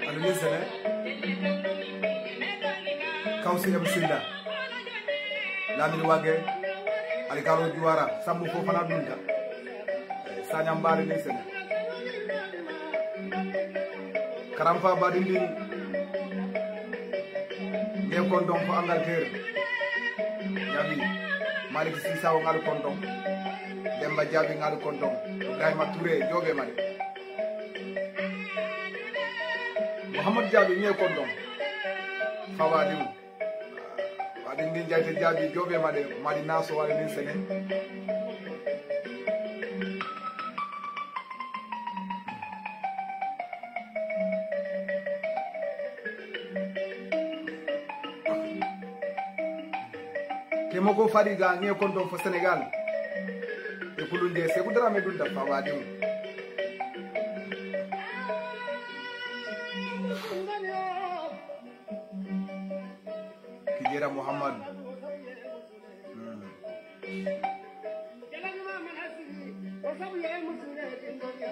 Alisa Kausi Msinda Lamine Wage Alikaro Juara Sambu Fofana Dunja Sanyambari Nisene Karamfa Badindi Nye Kondom for Angleterre Jabi Malik Sisa Ngal Kondom Demba Jabi Ngal Kondom Ibrahima Touré Jobe Mali Muhammad Jabi Nye Kondom Fawadi Wadindi Jabi Jabi Jobe Mali Madina So Wali Nisene Kemoko Fadiga Nye Kondom for Senegal Kulunde Sekudra Medunda Fawadi Kijera Muhammad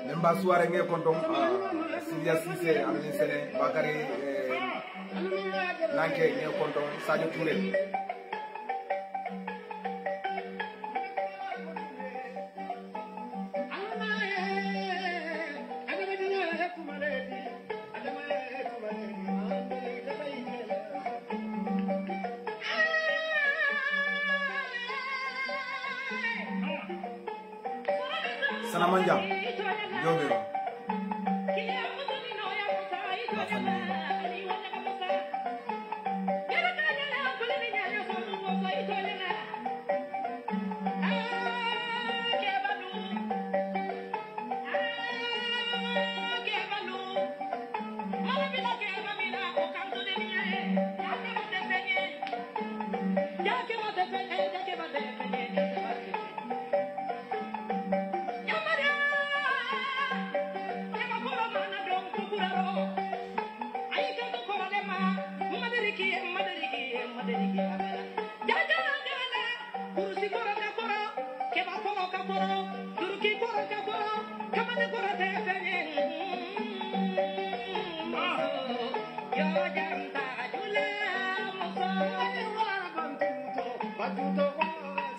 Nemba Suare Nye Kondom Sidia Sise Amine Sene Bakari Nanke Nye Kondom Sadio Touré Sanamanja Jobe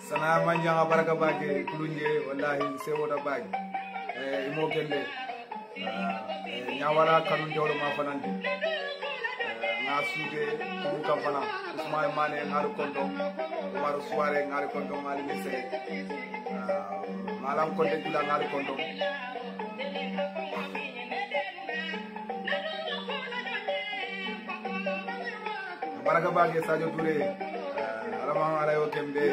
Sana manja baraka bage kulunje wallahi sewota bage imo kende nyawala kanu jawdo ma fanande na suude ko kam fana Ousmane Mané ngal konto Omar Souare ngal konto mali mese malam konte dula ngal konto baraka bage Sadio Touré alama alayo kembe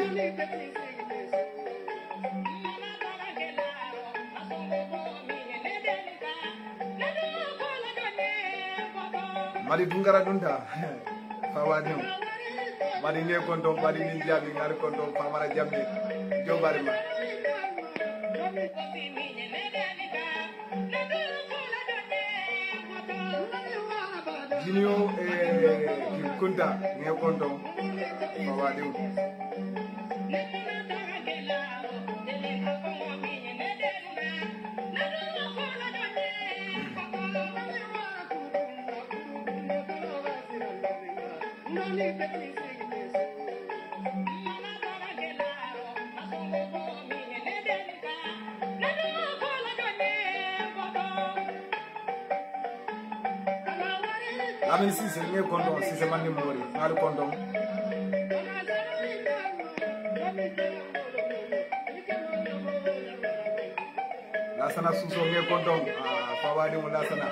Mali Dungara Dunda Fawadi Mali Nye Kondom Mali Ninjabi Ngal Kondom Famara Jambi Jobarima Jinio Kunta Nye Kondom Fawadi Amin Sise Nye Kondom Sise Mandi Mori Ngal Kondom Lasana Suso Nye Kondom Fawadi Lasana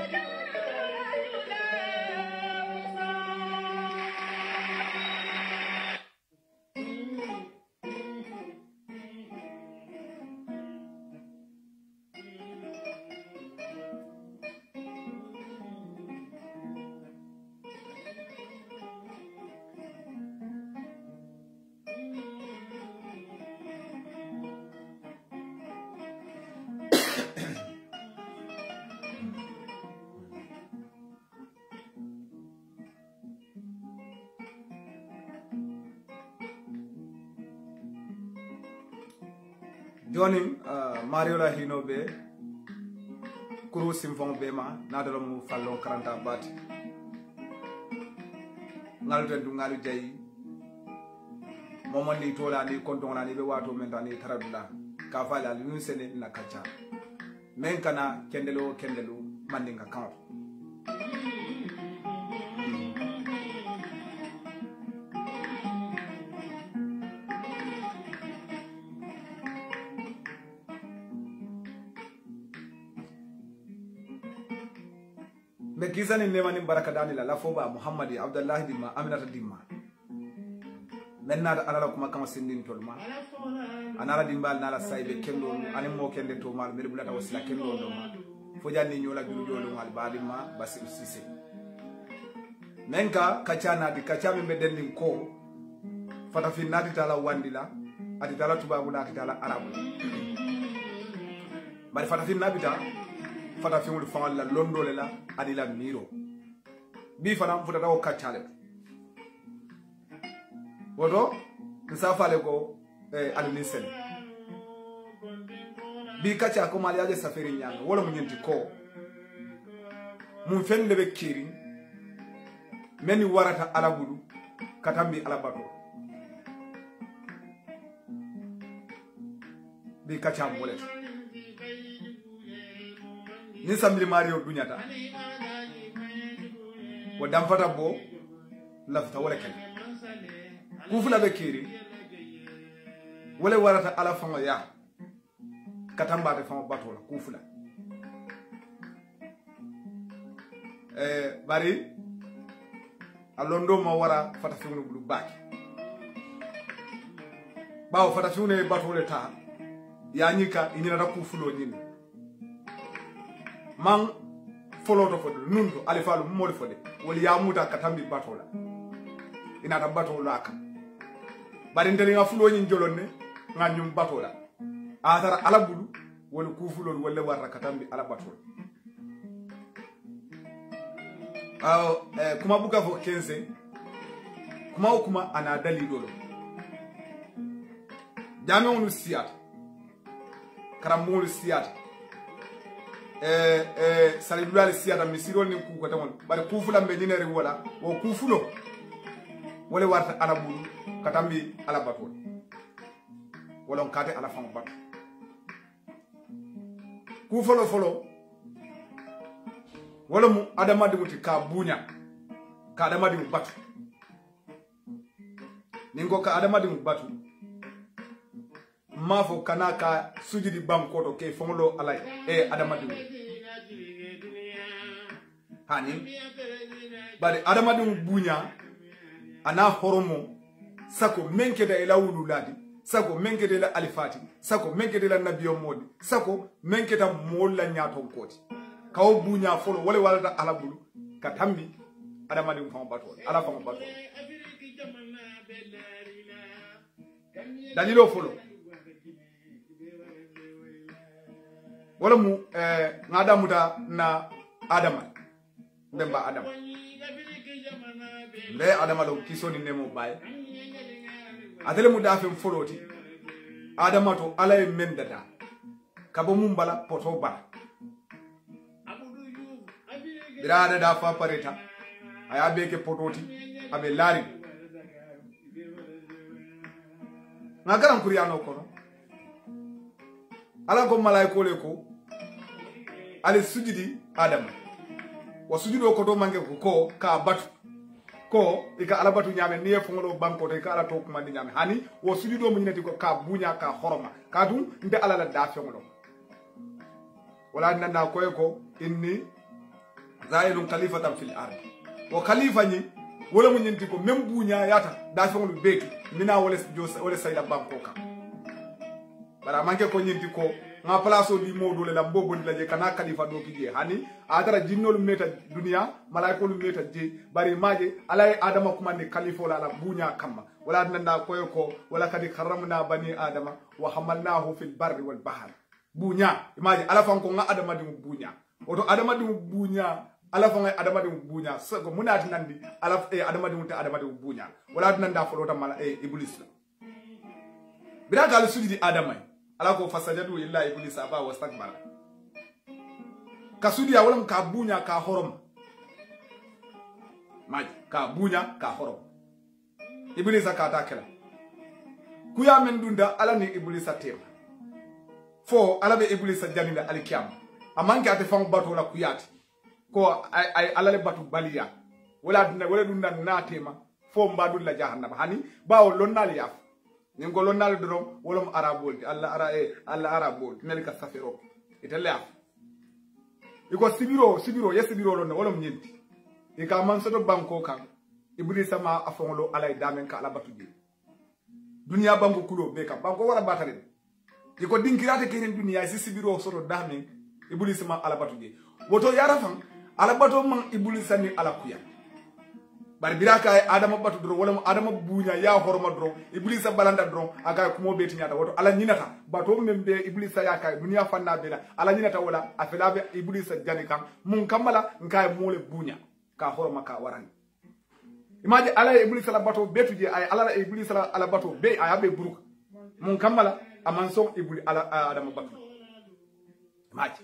joni Mario la hino be kuru simfon be ma nadalo mu fallo 40 bati ngalu ten du ngalu jayi momon ni tola ni konton na ni be wato men tani taradula ka fala lu sene na kacha men kana kendelo mandinga kan me gizani nemani baraka dani la foba Muhammadi Abdullah dimma Aminata dimma menna alala kuma kama sindin tolma anala dimbal nala saybe kendo ani mo kende to mal me bulata wasila kendo do ma fo janni nyola julu jolo mal badima basi sise menka kachana di kachame be dennin ko fata fi nati tala wandila ati tala tubabu nati tala arabu bari fata fi nabita fata fi wul fangal la londole la adila miro bi fana futa dawo kachale wodo nsafale ko alunisel bi kacha ko mali aje safari nyanga wala mu nyenti ko mun fende be kiri meni warata alabulu katambi alabato bi kacha molet ni samli mario dunyata wo damfata bo lafta wala ken kufula be kiri wala warata ala fanga ya katamba de fanga batola kufula bari alondo ma wara fata fiunu bulu baki bawo fata fiunu batole ta ya nyika inyina da kufulo nyini man folo to fodde nundo alifalu modi fodde woli ya muta katambi batola ina ta batola aka bari ndeli nga fulo nyi jolonne nga nyum batola atara ala bulu woli kufulo wala warra katambi ala batola aw kuma buka fo 15 kuma ana dali dolo jame wonu siyata karamolu siyata salidulali siyata misiro ni ku ko tamon bari kufula mbe dinere wala wo kufulo wala warta ala bulu katambi ala batol wala kate ala fam bat kufulo folo wala mu adama de muti ka bunya ka adama de batu ningo ka adama de batu mafo kanaka sujidi bankoto ke fonglo alay adama de hani bari adama de bunya ana horomo sako menke da ila wululadi sako menke da ila alifati sako menke da ila nabiyo modi sako menke da molla nyaton koti kawo bunya folo wala wala da alabulu katambi adama de fam batol ala fam batol dalilo folo wala mu ngadamu da na adama ndemba adama le adama lo kisoni nemo baye atele mu dafem foloti adama to alay mendada kabo mumbala poto ba birada da fa pareta aya beke pototi abe lari ngagaran kuriyano kono ala ko malaiko le ko ale sujudi adama wa sujudo ko do mange ko ka batu ko ika ala batu nyame ni fongolo banko de ka ala to kuma di nyame hani wo sujudo mu nyati ko ka bunya ka horoma ka dum nde ala la da fongolo wala nanda ko inni zailun khalifatan fil ard wo khalifa ni wala mu nyenti ko mem bunya yata da fongolo beki mina wala sayla banko ka bara manke ko nyenti ko nga place di modo le la bobo di la je kana khalifa do ki je hani adara jinnol meta dunia malaiko lu meta je bari maje alay adama kuma ni khalifa la bunya kama wala nanda koyo ko wala kadi kharamna bani adama wa hamalnahu fil barri wal bahr bunya maje ala fan ko nga adama di bunya oto adama di bunya ala fan adama di bunya sago munati nandi ala adama di adama di bunya wala nanda folo ta mala iblis la biraga al sujudi adama ala ko fasajadu illa iblis aba wastakbara kasudi ya wala ka bunya ka horom maji ka bunya ka horom iblis ka ta kala kuya men dunda ala ni iblis tema fo ala be iblis jalinda alikiyam amanke ate fam bato la kuyati ko ay ala le batu baliya wala dunda na tema fo mbadul la jahannam hani bawo lonnal yaf ñingo lonnal dorom wolom arabol alla arabol melka safiro itelle af iko sibiro yesibiro lonna wolom ñenti e ka man soto banko kan iblisa ma afongolo alay damen ka ala batu dunia banko kulo be kam banko wara batare iko dinkirate kenen dunia sibiro soto damen iblisa ma ala batu woto yara fam ala batu man iblisa ni ala kuya bari biraka ay adama batu dro wala adama bunya ya horma dro iblisa balanda dro aga kumo beti nyata woto ala nyinata bato membe iblisa ya kay dunya fanna bela ala nyinata wala afela be iblisa jani kam mun kamala nkay mole bunya ka horma ka warani imaji ala iblisa la bato betu je ay ala iblisa ala bato be ay abe buruk mun kamala amanson ibli ala adama batu imaji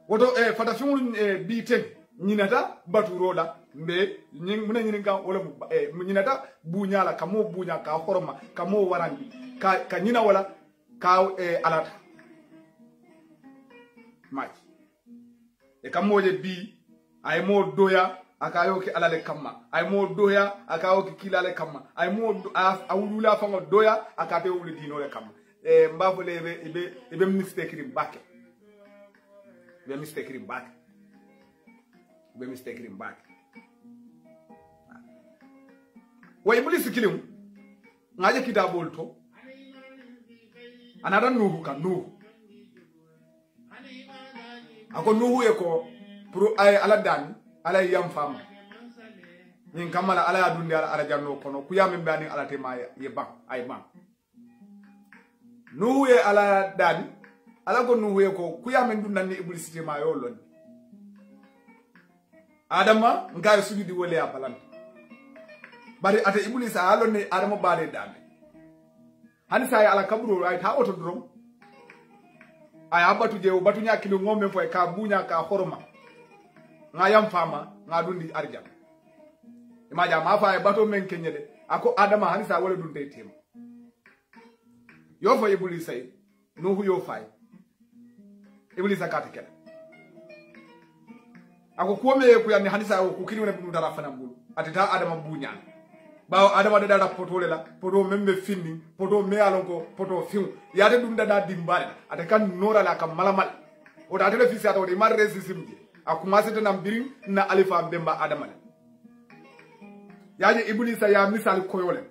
woto fata fiul bi te nyinata batu rola mbe muna nyininga wala nyinata bunya la kamo bunya ka horma kamo warandi ka nyina wala ka alata maji e kamo je bi ay mo doya akayo ki alale kamma ay mo doya akayo ki kilale kamma ay mo awulula fango doya akate wuli dino le kamma mbafo le ibe mistake rim back be mistake rim back be mistake rim back wa iblis kilim ngaje kitabol to anada nuhu kan nuhu ako nuhu e ko pro ay ala dani ala yam fam min kamala ala adundi ala janno kono ku yamin bani ala tema ye ban ay ban nuhu e ala dani ala ko nuhu e ko ku yamin dundanni iblis tema yo lon adama ngay sujudi wole ya balan bari ate iblis alone adama bare dami hani say ala kaburo ay ta oto drom ay abatu je batu nya kilo ngome fo ka bunya ka horma ngayam fama ngadundi arjam imaja ma fa bato men kenyede ako adama hani sa wala dun tema yo fo iblis ay nuhu yo fay iblis akati kala ako kome ku yani hani sa ko kini wona bunu dara fanam bulu atita adama bunya bawo adama de dara potole la poto membe findi poto me alon ko poto fiu yade dum dada dimbale ate kan nora la kam malamal o da tele fisi ato de mar resisimje akuma sete nam birin na alifa bemba adama le yaje iblisa ya misal koyole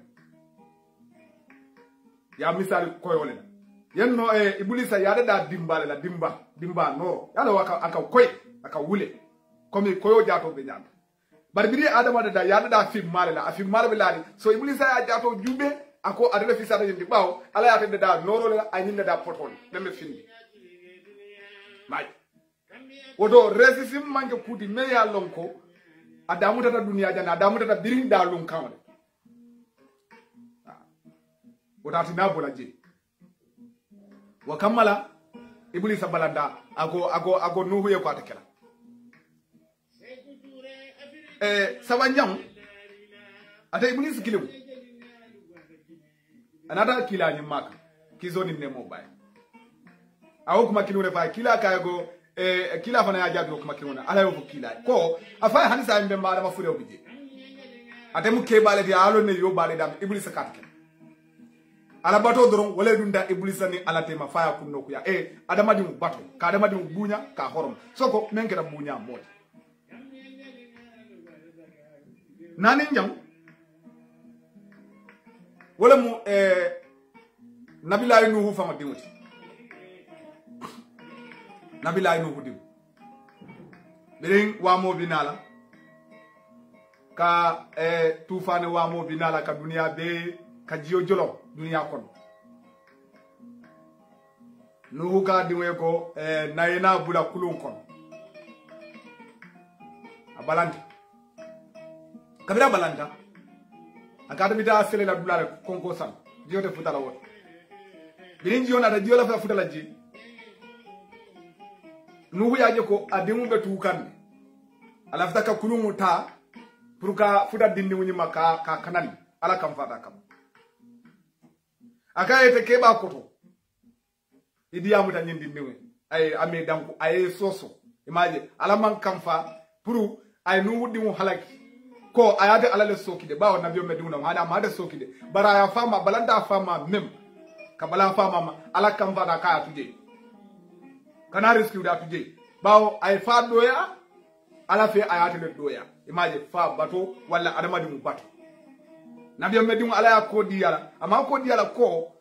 yenno iblisa yade da dimbale la dimba no yalo aka koy aka wule comme koyo jato be nyam barbiri adama da yada da film male la film male bilali so iblisa ya jato jube ako adele fi sada yindi bawo ala ya tede da noro la anyinda da potol meme findi maj wodo resisim manke kuti me ya lonko adamu tata dunia jana adamu tata birin da lon kawle wotati na bola je wa kamala iblisa balanda ago nuhu ye ko atakela sabanjam ata iblis kilim anata kila ni maka kizoni nemo bay awu kuma kilune fa kila kayago kila fana ya jabi kuma kiluna ala yo kila ko afa hanisa mbe mala mafure obije ate mu kebale di alo ne yo bale dam iblis katke ala bato doron wala dunda iblis ni ala tema fa ya kunno ku ya adama di mu bato ka adama di mu bunya ka horom soko menkera bunya mot nani njam wala mu nabilaay nuhu fama dimuti nabilaay nuhu dim birin wa mo binala ka tufane wa mo binala ka dunia be ka jiyo jolo dunia kon nuhu ka diwe ko nayena bula kulun kon abalandi kabira balanda akada bita sele la dulare konko san jiote futala wot birin jiyo na da jiyo la fa futala ji nuhu yaje ko adingu be tukan ala fata ka kunu ta pour ka futa dindi woni maka ka kanani ala kam fata kam akaye te keba koto idi amu tan dindi ni ay ame danku ay soso imaje ala man kam fa pour ay nu wudi mu halaki ko ayade ala le sokide bawo nabiyo meduna hada ma da sokide bara ya fama balanda fama mem ka bala fama ma ala kam fata ka tuje kana rescue da tuje bawo ay fa doya ala fe ayate le doya imaje fa bato wala adama dimu bato nabiyo medimu ala ya ko diyala ama ko diyala ko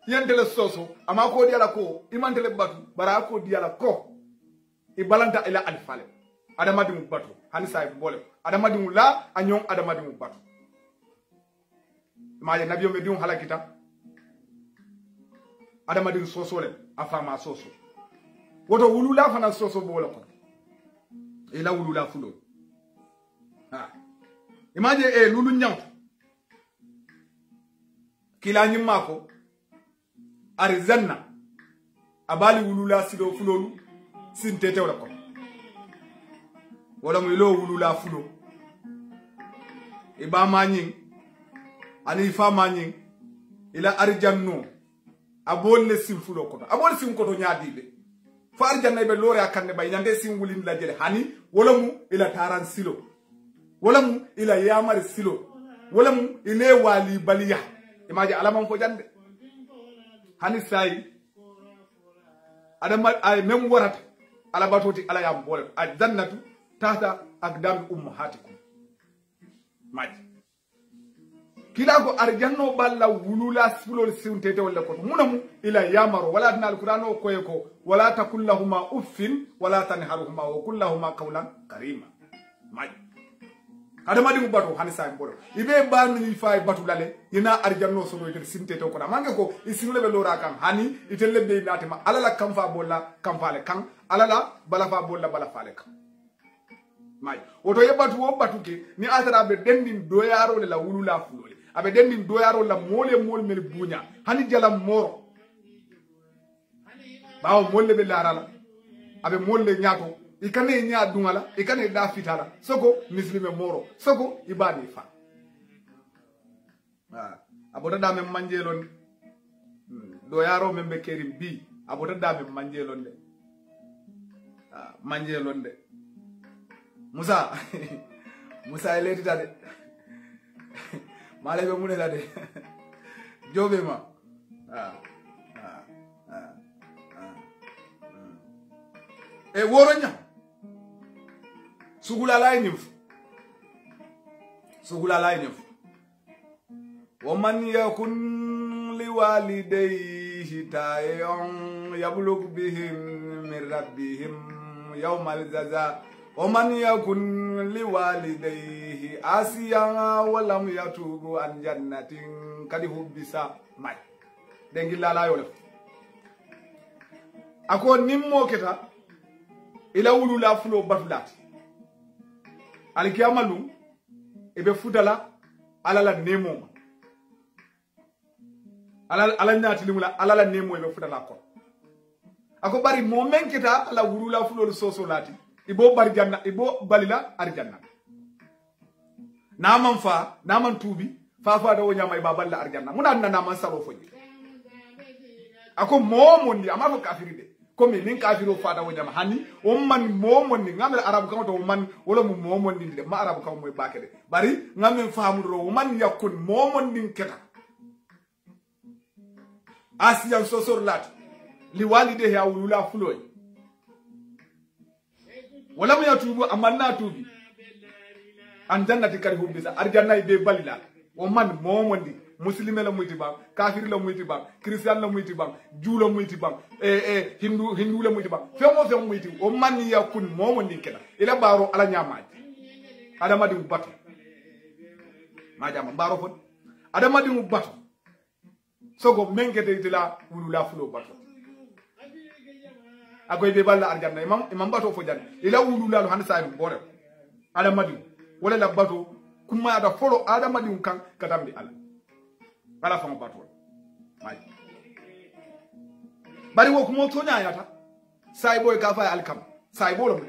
yentele soso ama ko diyala ko imantele batu bara ko diyala ko e balanta ila alfale adama dimu bato hani say bole adama dimu la anyon adama dimu bato imaje nabiyo medimu halakita adama dimu soso le afama soso woto wulula fana soso bole ko ila wulula fulo ha imaje lulu nyam kila nyimma ko arizanna abali wulula sido fulolu sintete wala ko wala mo ilo wulula fulo e ba manyin ani fa manyin ila arjanno abolle sim fulo ko abolle sim ko to nyaadibe fa arjanna be lore akande bay nyande sim wulin la jele hani wala mu ila taran silo wala mu ila yamar silo wala mu ile wali baliya imaji alaman fo jande hani sai adama ay mem warata ala batoti ala yam bole ajannatu tahta aqdam ummahatikum maji kila ko arjanno balla wulula fulol siuntete wala ko munamu ila yamaro wala dina alqur'ano koyeko wala takullahuma uffin wala tanharuhuma wa kullahuma qawlan karima maji adama dimu batu hani sa mbolo ibe bani fay batu lale ina arjanno so do sinte to ko na mange ko isinule be lora kam hani itelle be natima alala kam fa bolla kam fale kam alala bala fa bolla bala fale kam may oto yebatu wo batuke ni atara be dendin do yaro le la wulula fulole abe dendin do yaro la mole mol mel bunya hani jalam moro bawo molle be larala abe molle nyaato ikane nya dungala ikane da fitala soko muslime moro soko ibadi fa abota da men manjelon do yaro men be kerim bi abota da men manjelon de manjelon de Musa Musa eleti tade male be mune tade jobe ma e woronya sugula lay nif waman yakun liwalidayhi ta'un yablugh bihim min rabbihim yawmal jaza waman yakun liwalidayhi asiyan wa lam yatubu an jannatin kadi hubbisa may dengi lala yole ako nimmo keta ila wulula fulo batulat alkiyamalu ebe futala alala nemo ala nyati limula alala nemo ebe futala ko ako bari momen kita ala wulula fulo soso lati ibo bari janna ibo balila arjanna naman tubi fa da wonya mai baballa arjanna muna nana man saro foji ako momondi amako kafiri de komi nin kafiro fada wonyama hani o man momondi ngamel arabu kan to man wala mu momondi de ma arabu kan moy bakede bari ngamen famudro man yakun momondi keta asiyan sosor lat li walide ya wulula fuloy wala mu yatubu amanna tubi an jannati kari hubbisa arjanna be balila o man momondi muslime la muyti bam kafir la muyti bam christian la muyti bam juu la muyti bam hindu la muyti bam femo muyti o man yakun momo ninkela ila baro ala nyamaji adama di batu majama baro fon adama di batu sogo mengete itila wulula fulo batu agoy be balla arjanna imam batu fo janna ila wulula lo hansa ay bore adama di wala la batu kuma ada folo adama di kan katambi ala ala fama batol may bari wo kumo to nya yata saibo ka fa alkam saibo lo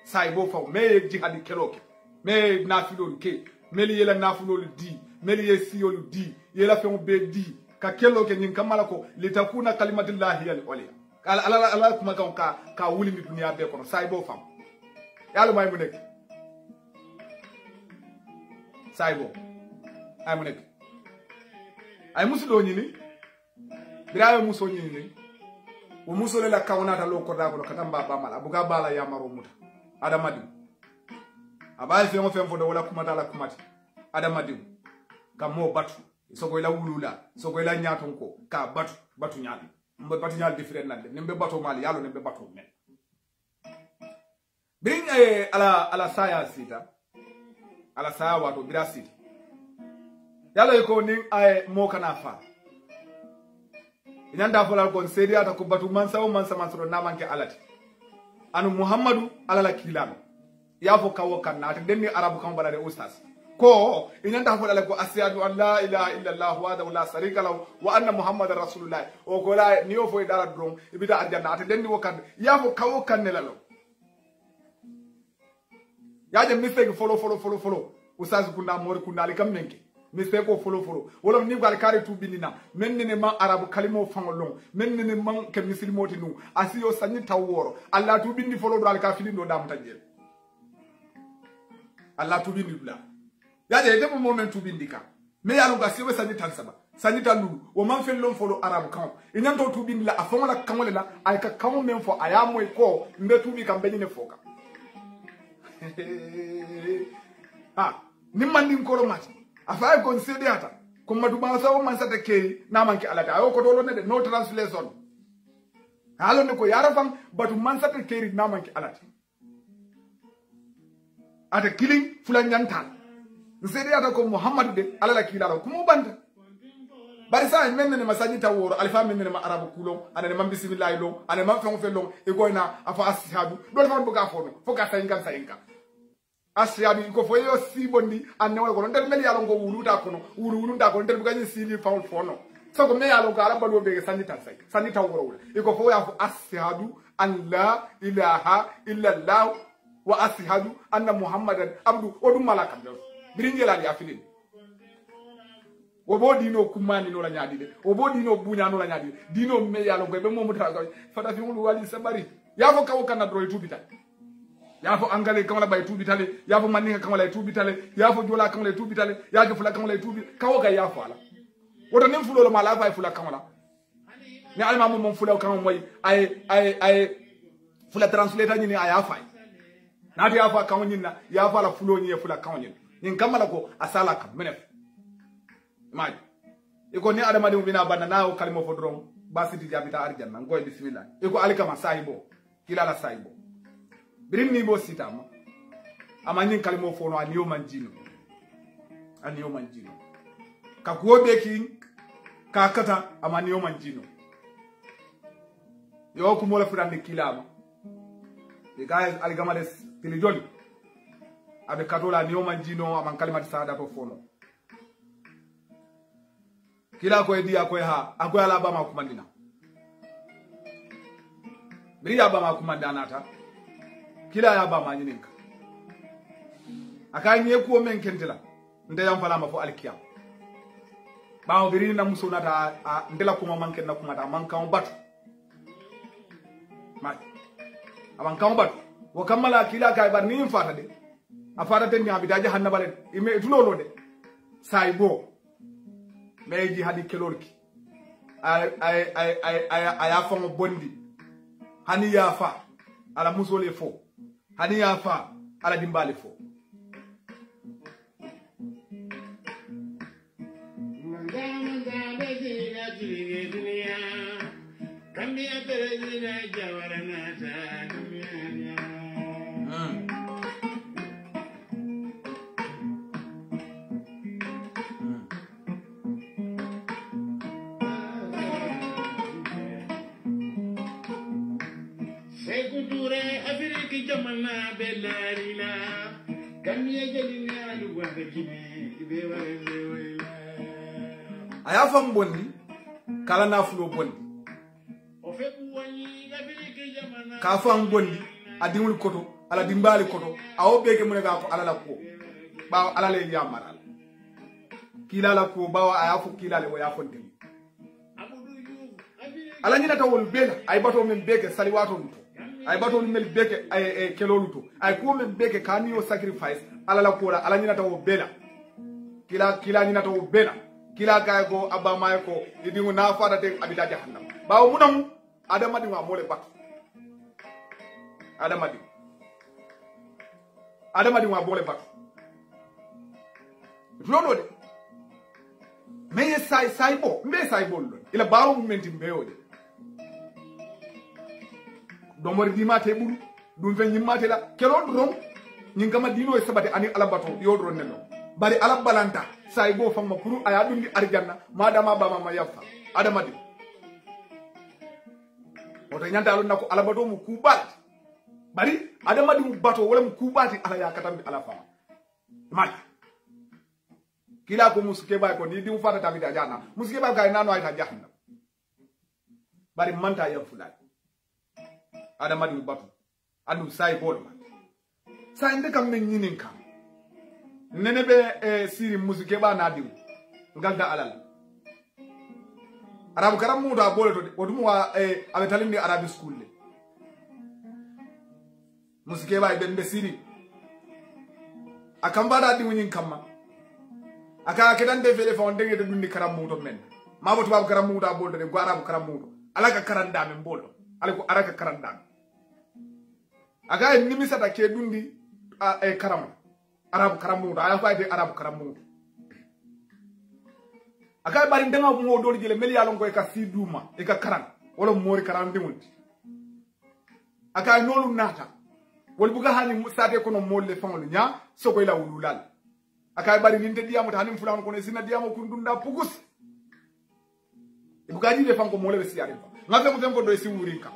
saibo fa me jihadi keloke me nafilo ke meli yela nafilo di meli yesiyolu di yela fe be di ka keloke nyin kamala ko litakuna kalimatullahi al uliya ala kuma kan ka wuli ni dunia be kono saibo fam yalla may mu nek saibo ay mu nek ay musu do nyini birawe muso nyini wo muso le la kawnata lo ko da ko katamba ba mala buga bala ya maro muta adamadi abay fe mo fem fo do wala kuma dala kumati adamadi kam mo batu sogo ila wulula sogo ila nyaton ko ka batu nyaali mbe batu nyaali different nande nembe batu mali yalo nembe batu men bring ala saya sita ala saya wato birasiti yalo ko ni ay mo kana fa inanda fola kon sedi ata ko batu mansa o mansa mansoro namanke alati anu muhammadu alala kilano yafo kawo kanna ata denni arabu kan balade ustaz ko inanda fola ko asyadu an la ilaha illa allah wa la sharika lahu wa anna muhammadar rasulullah o ko la niyo fo dara dron ibida aljanna ata denni wokan yafo kawo kanne lalo yaje mistake follow ustaz kunda mor kunda ali kam menke mistake ko follow wala ni gal kare tu binina mennene ma arabu kalimo fangolon mennene man ke muslimoti nu asiyo sanni taworo allah tu bindi follow do al kafili do dam tajel allah tu bindi bla yaje de mo moment tu bindika me yalo ga siwe sanni tan saba sanni tan lu o man fel lon follow arabu kan inan to tu bindi la afonga kamole la ay ka kawo men fo ayamo ko mbe tu bi kam benine foka ni mandin ko mati afa ko sedi ata ko madu ba sawo man sata ke na manki alata ayo ko dolo ne de no translation halo ne ko yara fam batu man sata ke na manki alata ata killing fulan nyantal sedi ata ko muhammadu de alala kilala ko mo banda bari sa men ne masaji taworo alfa men ne ma arabu kulo ana ne man bismillah lo ana man fe lo e goyna afa ashabu do fa buga fono fo ka sayinka asyabi ko fo yo sibondi anne wala ko ndel mel yalo ngo wuluta kono wulu nda ko ndel buganyi sili faul fono so ko me yalo ko ala balo be sanita say sanita woro iko fo ya fo asyadu an la ilaha illa allah wa asyadu anna muhammadan abdu odum malaka do biringela ya filin wobo dino kumani no la nyaadi de wobo dino bunya no la nyaadi dino me yalo ko be momu ta fata fi wulu wali sabari ya fo kawo kana do tubita yafo angale kamala bay tubi tale yafo maninga kamala tubi tale yafo jola kamala tubi tale yafo fula kamala tubi kawo ga yafo ala woto nim fulo mala fay fula kamala ni alma mom fula kam moy ay fula translator ni ay afay nati yafa kam nyina yafa la fulo ni fula kam nyina ni kamala ko asala kam menef maji iko ni adama de bina banda nawo kalimo fodrom basiti jabita arjanna ngoy bismillah iko alikama sahibo kila la sahibo birim ni bo sitama amanyin kalimo fono aniyo manjino ka kuobe king ka kata amaniyo manjino yo ku mola furande kilama de guys aligamades tilijoli abe katola aniyo manjino aman kalimati saada to fono kila ko edi akoy ha akoy ala ba ma kumandina biri ya ba ma kumandana ta kila ya ba ma nyininka aka nye ko men kentela nde yam fala ma fo alkiyam ba o biri na muso na ta ndela kuma manke na kuma ta manka on batu ma amanka batu wo kamala kila kay bar ni fata de afata ten nyabi daji hannabale ime tulolo de saibo meji hadi kelorki ay afa mo bondi hani ya fa ala musole fo hani ya fa ala dimbale fo aya fam bondi kala na fulo bondi ka fan bondi adimul koto ala dimbali koto awo beke mun ga ko ala la ko ba ala le yamara kila la ko ba aya fu kila le waya fonde ala nyina tawol bela ay bato men beke saliwato luto ay bato men beke ay keloluto ay ko men beke kaniyo sacrifice ala la ko ala nyina tawol bela kila nyina tawol bela kila kay ko abba may ko idingu na fada te abita jahannam bawo munam adama di wa mole bak adama di wa bole bak lono de mais sai bo mbe sai bollo ila baro mumenti mbeyode domor di mate bulu dum fe nyimate la kelon ron nyin kama dino e sabate ani ala bato yodro neno bari ala balanta sai bo famma puru aya dundi arjanna madama bama ma yafa adama di oto nyanta alon nako ala bato mu kubat bari adama di mu bato wala mu kubati ala ya katambi ala fama mati kila ko musuke bay ko ni di mu fata tamita jana musuke bay kay nanu ay ta jahannam bari manta ya fulay adama di mu bato adu sai bol ma sai inde kam men nyinin kam nene be siri musuke ba na diw ngalda alal arabu karam mu da bole to odum wa abe talindi arabi school le musuke ba be siri akamba da diw nyin kamma aka kedan de fele fon denge de dundi karam mu to men ma botu ba karam mu da bole de go arabu karam mu ala ka karanda men bolo ala ko araka karanda aga ni misata ke dundi karam arabu karam mu ala fa de arabu karam mu aga bari ndanga mo doli jele meli yalon ko e ka siduma e ka karan wala mori karam dimul aga nolu nata wol buga hani sate ko no molle fangol nya so ko ila wululal aga bari ninte diamo tanim fulan ko ne sina diamo kun dunda pugus e buga jide fango molle be siare ngafe mo fengo do si wurinka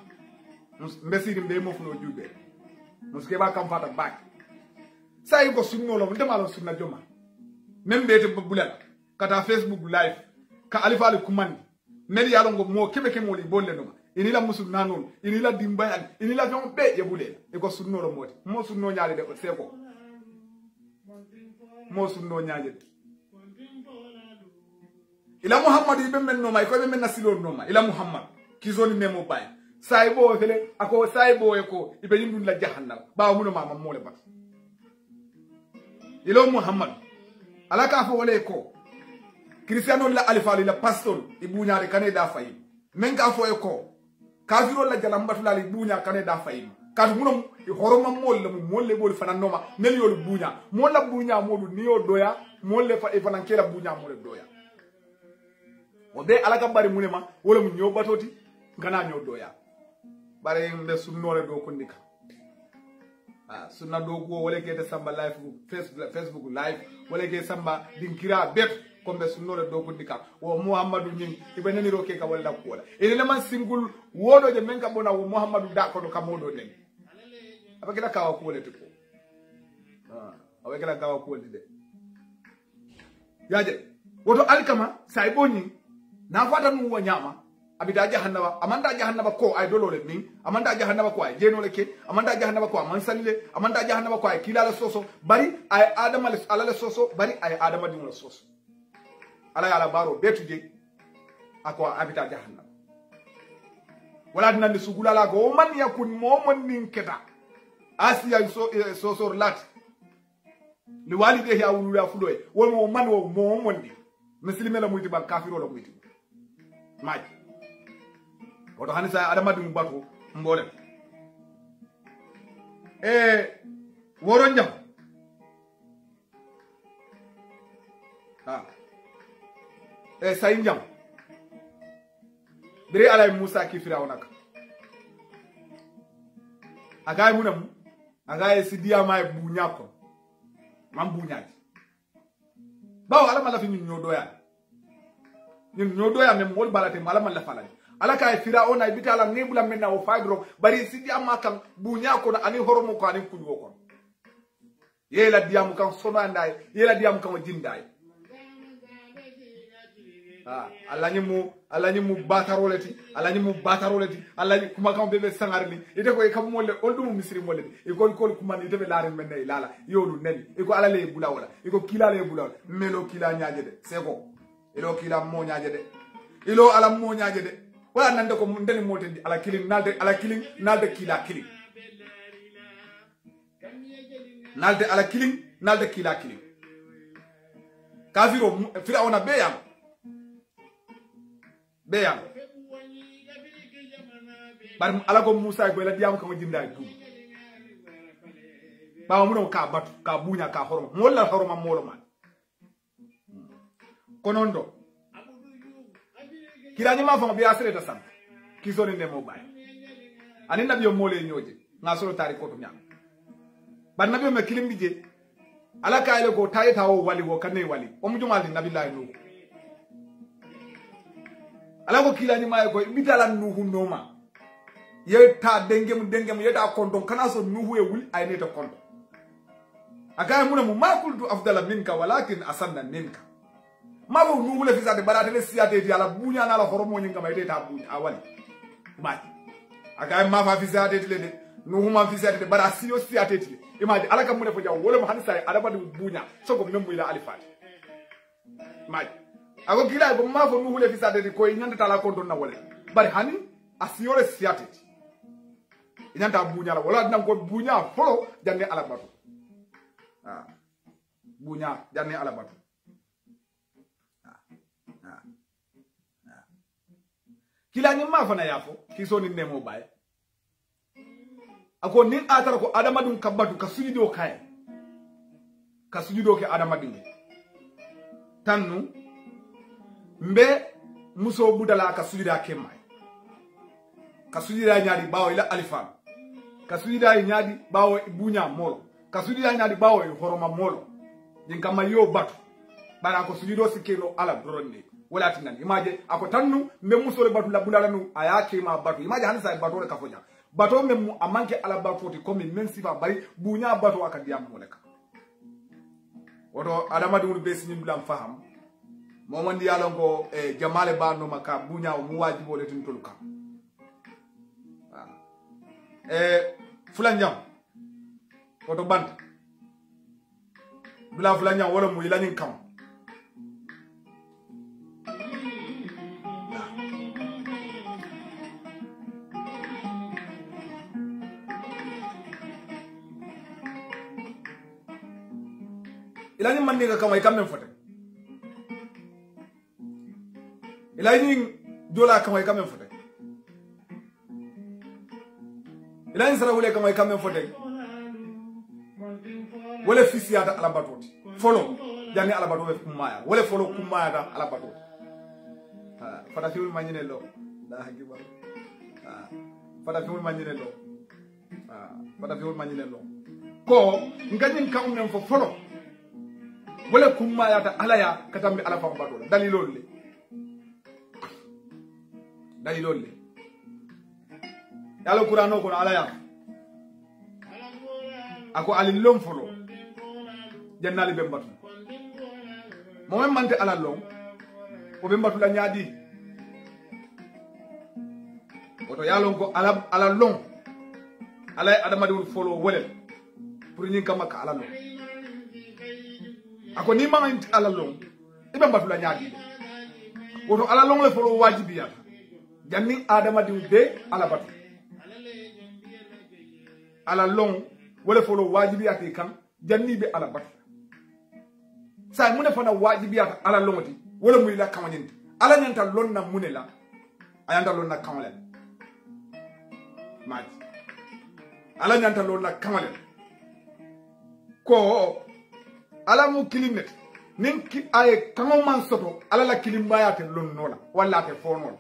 mbesiri mbe mo fulo jube muske ba kam fata bak sai ko sunno lo ndema lo sunna joma membe te bulal kata Facebook live ka alifa ali kumani meli yalo ngo mo kebe ke mo li bolle no ini la musul nanon ini la dimbayal ini la fion be ye bulel e ko sunno lo moti mo sunno nyaade de se ko mo sunno nyaade ila muhammad ibe men no may ko be men nasilo no may ila muhammad kizoni nemo bay saibo fele ako saibo e ko ibe yindun la jahannam ba mu no mama mo le ba ila muhammad alaka fo wala ko Cristiano la alifali la pastor ibunya re kane da fayim menga fo e ko kafiro la jalambatu la ibunya kane da fayim kadu munom horoma molle mu molle bol fanan noma meliol bunya molla bunya modu niyo doya molle fa e fanan kela bunya molle doya o be alaka bari munema wala mu nyo batoti ngana nyo doya bare mbe sunnore do ko ndika sunna do go wala ke samba live Facebook live wala ke samba dinkira bet kombe sunnore do ko ndika wo muhammadu nyin ibeneni roke ka wala ko wala ene man singul wodo je menka bona wo muhammadu da ko ka modo den abakila kawa ko wala tiko abakila kawa ko wala de yaje woto alkama sai boni na fata nu wo nyama abida jahannaba amanda jahannaba ko ay dolole min amanda jahannaba ko ay jenole ke amanda jahannaba ko man salile amanda jahannaba ko ay kilala soso bari ay adama alala soso bari ay adama dimula soso ala yala baro betuje ako abida jahannaba wala dinan ni sugula la go man yakun momon nin keta asiya soso lat li walide ya wulula fuloy wol mo man wo momon di muslimela muyti ban kafiro la muyti maji oto hanisa adama dum batu mbole woro njam say njam bire alay musa ki firawnak agay munam agay sidia may buña ko mam buñaati bawo ala mala fi ñun ñoo doya même wol balate mala man la falani ala kay firaona e bitala nebula menna o fagro bari sidi amma kan bunya ko ani horomo ko ani kujo ko yela diamu kan sona ndai yela diamu kan jindai alani mu bataroleti alani mu bataroleti alani kuma kam bebe sangarni ite ko e kam molle oldum misri molle e ko kuma ni tebe laare men nay lala yolu neni e ko alale bula wala e ko kila le bula melo kila nyaaje de seko ilo kila mo nyaaje de ilo ala mo nyaaje de wala nande ko ndeni motendi ala kilin nalde kila kilin nalde ala kilin nalde kila kilin kafiro Firauna beyam bar ala ko Musa ko la diam ko jinda du ba mu no ka batu ka bunya ka horom mo la horoma molo man konondo kirani ma fama bi asre ta sam ki zone ne mo bay ani nabiyo mole nyoje nga solo tari ko to nyam bar nabiyo me kilim bije ala kayle ko tayeta o wali wo kanne wali o mu jumal ni nabillahi no ala ko kilani ma ko bitala nuhu noma yeta dengem yeta kondo kana so nuhu e wul ay neta kondo akay muna mu makultu afdala minka walakin asanna minka ma bo nuhu le fisade barate le siate di ala bunya na la horomo nyinga may teta bunya awali ba akay ma fa fisade le de nuhu ma fisade de bara siyo siate le imaji ala kam mune fo jaw wala mo hanisa adaba du bunya soko membu ila alifat maji ako kila ko ma fo nuhu le fisade de ko nyanda tala kondo na wala bari hani asiyore siate nyanda bunya la wala dina ko bunya folo janne ala batu bunya janne ala batu kila ni ma fana yafo kiso ni nemo baye ako nin atara ko adamadun kabatu ka sujudo kay ka sujudo ke adamadun tannu mbe muso budala ka sujuda kemay ka sujuda nyaadi bawo ila alifam ka sujuda nyaadi bawo bunya molo ka sujuda nyaadi bawo horoma molo din kama yo batu bara ko sujudo sikelo ala dronni wala tinan imaje ako tannu mbe muso le batu la budala nu ayake ma batu imaje hanisa batu le kafoja bato memu amanke ala batoti komi mensifa bari bunya bato akadiam moleka woto adama dum be sinin blam faham momandi yalongo jamale ba no maka bunya o mu wajibo le tin toluka fulanjam woto bant bla fulanjam wala mu ilanin kam ilani manni ga kamay kamem fote ilani dola kamay kamem fote ilani sara wule kamay kamem fote wala fisiyata ala batoti folo janni ala batoti kumaya wala folo kumaya da ala batoti fata fiul manyine lo la hakiba fata fiul manyine lo fata fiul manyine lo ko ngani kamem fo folo wala kumma yata alaya katambe ala fam badola dalilol le yalo qur'ano ko alaya ako alilom folo jannali be mbatu mo men mante ala lom ko be mbatu la nyaadi oto yalo ko ala lom alay adama de folo wolel pour ñin kamaka ala lom ako ni ma nti ala long ibe mbatu la nyaadi woto ala long le folo wajibiyata janni adama di be ala batu ala long wala folo wajibiyata kan janni be ala batu sa mune fana wajibiyata ala longoti wala muy la kamanyinti ala nyanta lonna mune la ayanta lonna kamale maji ala nyanta lonna kamale ko ala mu kilimet nin ki ay kamo man soto ala la kilimbaya te lonnola walla te fonol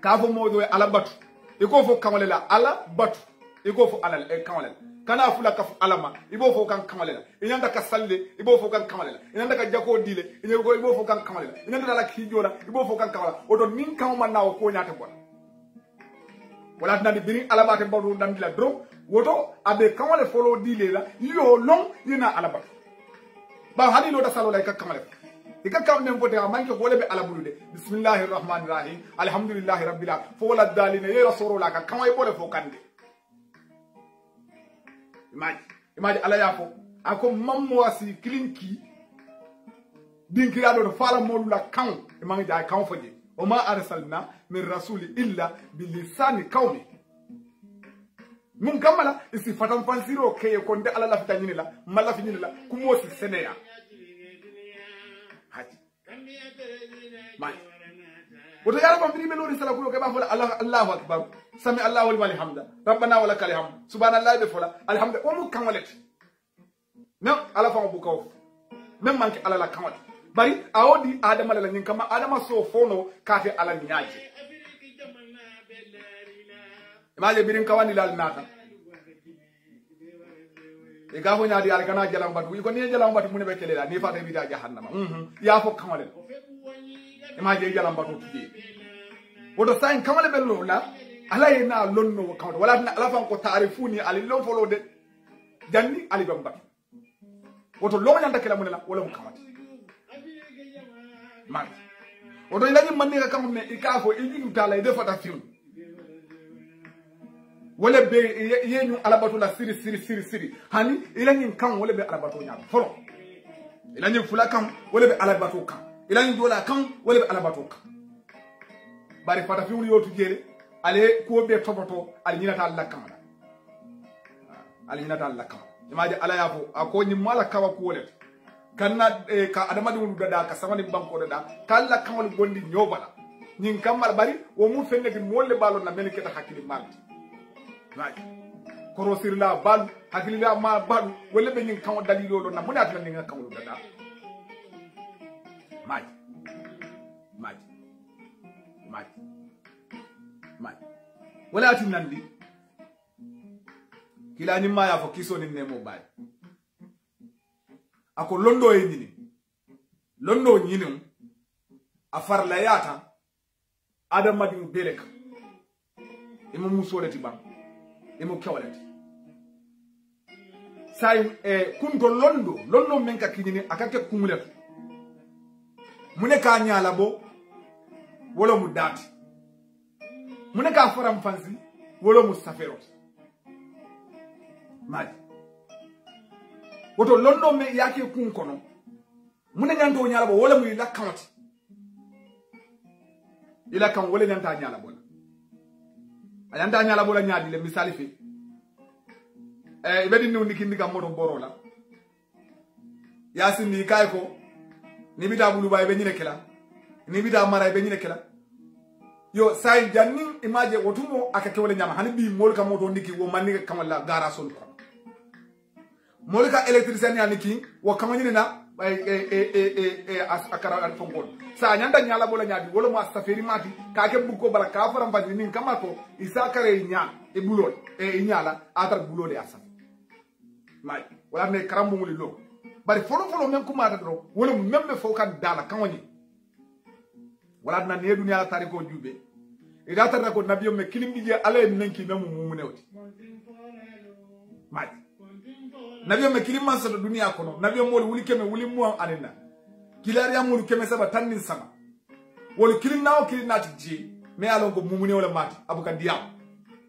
ka fo modo ala batu e ko fo kamale la ala batu e ko fo ala e kamale kana fula ka alama ibo fo kan kamale la inanda ka salle ibo fo kan kamale la inanda ka jako dile ibo fo kan kamale la inanda la kijola ibo fo kan kamala o do nin kamo man nawo ko nyaate bon wala tan bini ala bate bawdu dandila dro woto abe kamale folo dile la yo long yina ala batu ba hadi lo da salo lay ka kamale ika kam men bote amanke ko lebe ala bulude bismillahir rahmanir rahim alhamdulillahi rabbil alamin fo wala dalina ya rasulullah ka kamay bole fo kande imaji ala ya fo ako mammo wasi klinki dinki ya do fala modula kan imangi da kan foje o ma arsalna min rasuli illa bilisani qaumi mun kamala isi fatan fansiro ke ko nde ala lafita nyini la malafi nyini la kumo si seneya haji mai woto yalla bam bini melori sala ko ba fola Allahu akbar sami Allahu liman hamda rabbana wa lakal hamd subhanallahi bi fola alhamdulillah o mu kanwalet no ala fa bu kaw même manki ala la kanwat bari awodi adama la nyin kama adama so fono kafe ala nyaaje imaje birin kawani lal nata e gafo nyaadi ala kana jalam batu ko ni jalam batu mun be kelela ni fata bi da jahannama ya fo kamale imaje jalam batu tuje wodo sain kamale bello la ala yena lonno kawto wala na ala fan ko ta'rifuni ali lon folo de janni ali bamba woto lo nyanda kala mun la wala mu kamati man wodo ilani manni ka kam me ikafo ijinu tala e defata fiun wala be yenu alabatu la siri hani ilani kan wala be alabatu nya folo ilani fula kan wala be alabatu kan ilani dola kan wala be alabatu kan bari fata fiun yotu jere ale ko be toboto ali nyinata Allah kan ali nyinata Allah kan imaji ala yafo ako ni mala kawa ko wala kanna ka adama dum dada ka samani banko dada kala kan wala gondi nyobala nyin kamal bari wo mu fenne gi molle balon na melke ta hakili malti right korosir la bal hakili la ma bal wala be nyin kan dalilo do na munata ni nga kan wala dada maji wala tinandi kila nyima ya fo kiso ni nemo bay ako londo e nyini londo nyini afar la yata adama di beleka imo musoleti bam imo kewaleti say kunto londo menka kinyini akake kumuletu mune ka nyala bo wala mu dati mune ka faram fansi wala mu saferot maji woto londo me yake kun kono mune nyanto nyala bo wala mu ila kamati ila kan wala nyanta nyala bo ayanda nyala bo la nyaadi le misali fi ibedi ni ndiki ndika moto borola yasin ni kay ko ni bida bulu bay be nyine kala ni bida mara be nyine kala yo say janni imaje wotumo akake wala nyama hani bi mol ka moto ndiki wo manni kamala gara sol ko mol ka electricien ya niki wo kamanyine na akara al fongol sa nyanda nyala bola nyaadi wala mo saferi mati ka ke buko bala ka faram fadi nin kamako isakare nya e bulol e nyala atar bulol ya sa may wala ne karambo nguli lo bari folo men kuma ta do wala membe fo kan dala kanwani wala na ne dunya tariko jube ida tarra ko nabiyo me kilimbi je ala nenki memu mumunewti may nabiyo me kilimman sa dunya kono nabiyo mol wuli keme wuli mu anina kilari amul keme saba tannin sama wol kilinnawo kilinati ji me alon ko mumune wala mati abuka diam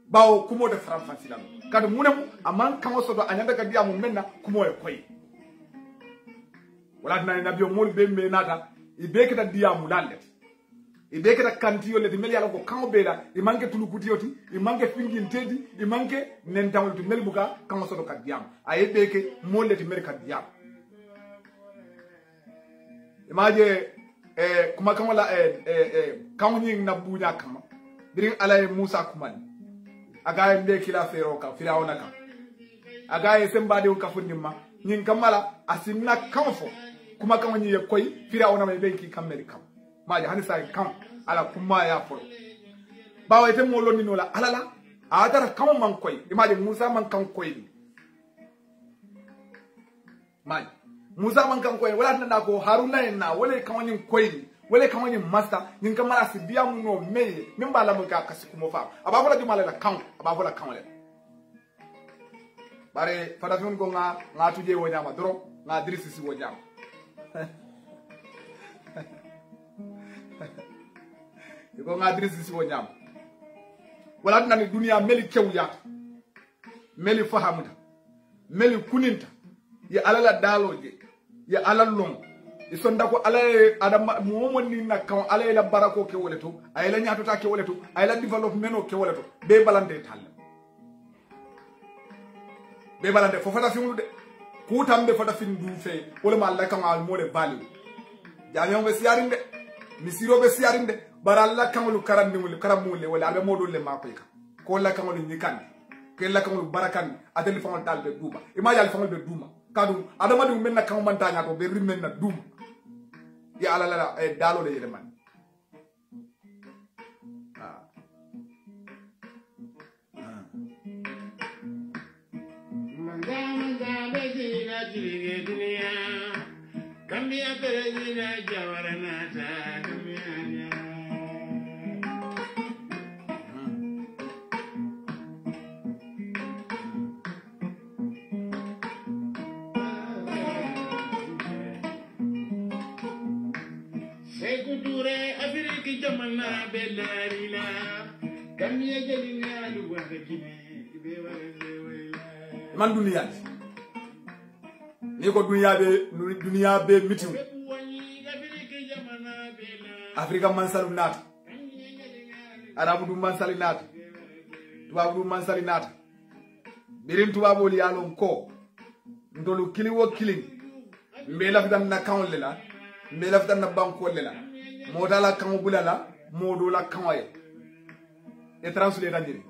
bawo kumo de faram fansilam kadu munemu aman kamo sodo anyanda ka diamu menna kumo e koy wala na nabiyo mol be me nata ibe kita diamu dalet ibe kita kantiyo le mel yalla ko kamo beda i manke tulu kutiyoti i manke fingin tedi i manke nentawol to mel buka kamo sodo ka diamu aye beke mol le mel ka diamu imaje kuma kama la kama nying na bunya kama birin ala Musa kumani aga mbe kila fero ka firaona ka aga semba de ka fundima nyin kamala asinna kamfo kuma kama nyi koy firaona me benki kameri kam maje hani sai kam ala kuma ya foro bawo ite mo lonni no la alala adara kama man koy imaje Musa man kan koy maje Musa man kan koy wala tanda ko Haruna na wala kawani koy wala kawani master nin kamara sibiya mu no meye min bala mun ka kasi kuma fa aba wala jumala la kan aba wala kan wala bare fada fiun ko nga tuje wo nyama dro nga dirisi si wo nyama ko ngadrisi si wo nyam wala nani dunia meli kewya meli fahamuta meli kuninta ya alala daloje ya alallon isonda ko alaye adama momon ni nakka alaye la barako ke woleto ay la nyaato ta ke woleto ay la development o ke woleto be balande tal be balande fo fata fimu de ku tambe fata fin du fe wala ma la kan al mole bali jaño be siarinde misiro be siarinde baralla kamulu karandimul karamule wala abe modol le makoy ko la kamulu nyikandi ke la kamulu barakan adeli fangol dalbe duma ima yal fangol be duma kadum adama dum men na kam mantanya to be rimmen na duma ya ala la dalo le yeman Kambia perezida jawaranata kambia Sekudure Afriki jamana belarila kambia jalina luwanga kine man dunia ni ko dunia be mitiu Afrika mansalu nata arabu dum mansali nata tubabu dum mansali nata birin tubabu li yalon ko ndolu kili wo kili mbela fitan na kawle la mbela fitan na banko le la modala kaw bulala modola kawaye e translate ranjiri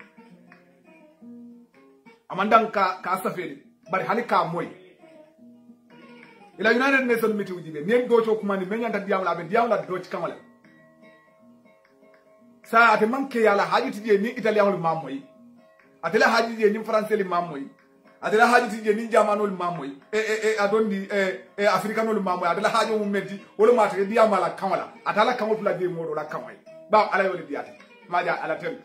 amandan ka safeli bari halika moy ila United Nations meeting ujibe nem do cho kuma ni menyanta diamla be diamla do ci kamala sa ate manke yala haji tije ni italien lu mamoy atela haji tije ni français lu mamoy atela haji tije ni jamano lu mamoy adondi africano lu mamoy atela haji mu meddi wala mate diamla kamala atala kamatu la de modo la kamay ba ala yole diate maja ala tel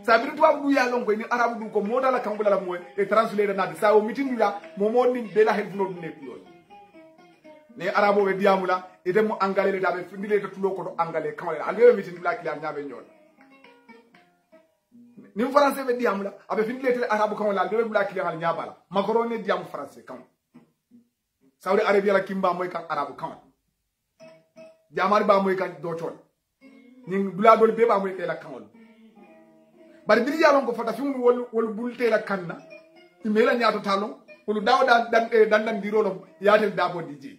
sa bitu tubabu du yalon ko ni arabu du ko modala kambula la moy e translate na sa o meeting la momo ni be la helfuno du nek lol ne arabo be diamula ede mo angale le dabe findile to tulo ko do angale kamale alwe meeting la kila nyabe nyol ni français be diamula abe findile te arabo kamala alwe la kila nyabala macaroni diamu français kam saudi arabia la kimba moy kan arabo kam jamari ba moy kan do tol ni dula dol be ba moy kay la kamol bari biri yalon ko fata fimu wol bulte la kanna imela nyaato talon wolu dawda dan dirolo yatel dabo diji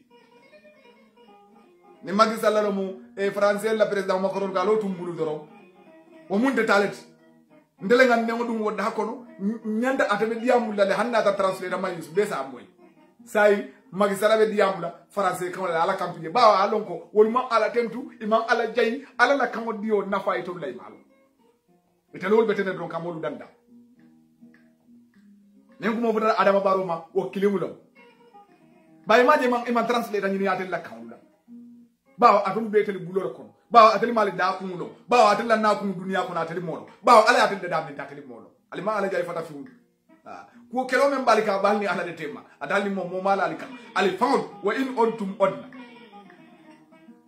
ni Macky Sall mo français la président Macron galo tumbulu doro o munde talet ndele ngan ne dum wodda hakono nyanda atabe diamula le hanna ta translate ma yus be sa moy sai Macky Sall be diamula français kan ala campagne ba alon ko wol ma ala tentu imam ala jay ala la kan dio nafa ito lay malo betelol betene don kamolu danda nen ko mo fota adama baroma o kilimulo bay maje man iman translate ni yatel la kan bawo atum beteli bulor kon bawo ateli mali da ku mulo bawo ateli na ku dunia ko na ateli molo bawo ala ateli da min tateli molo ali ma ala jay fata fi ko kelo men balika balni ala de tema adali mo mala alika ali found wa in ontum odna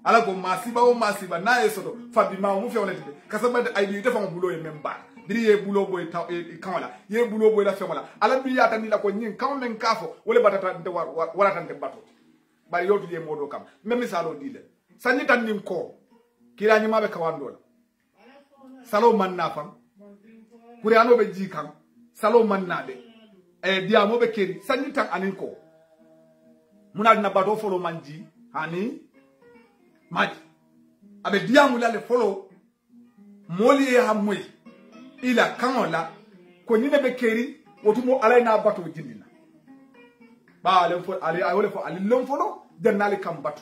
ala ko masiba o masiba na yesodo fabi ma mu fi wonete kasaba ay di defa mo bulo e memba biri ye bulo boy taw e kawala ye bulo boy la femola ala bi yata ni la ko nyin kaw men kafo wala batata de wala tan de bato bari yotu ye modo kam même misalo dile sanni tan nim ko kila nyima be kawandola salo man na fam kuriano be jikam salo man na de diamo be keri sanni tan anin ko muna na bato folo manji hani maji abe diamu la le folo moli e hamoy ila kanola ko nyine be keri wotumo alay na bato jindina ba le fo ali ay wole fo ali lom folo dennali kam bato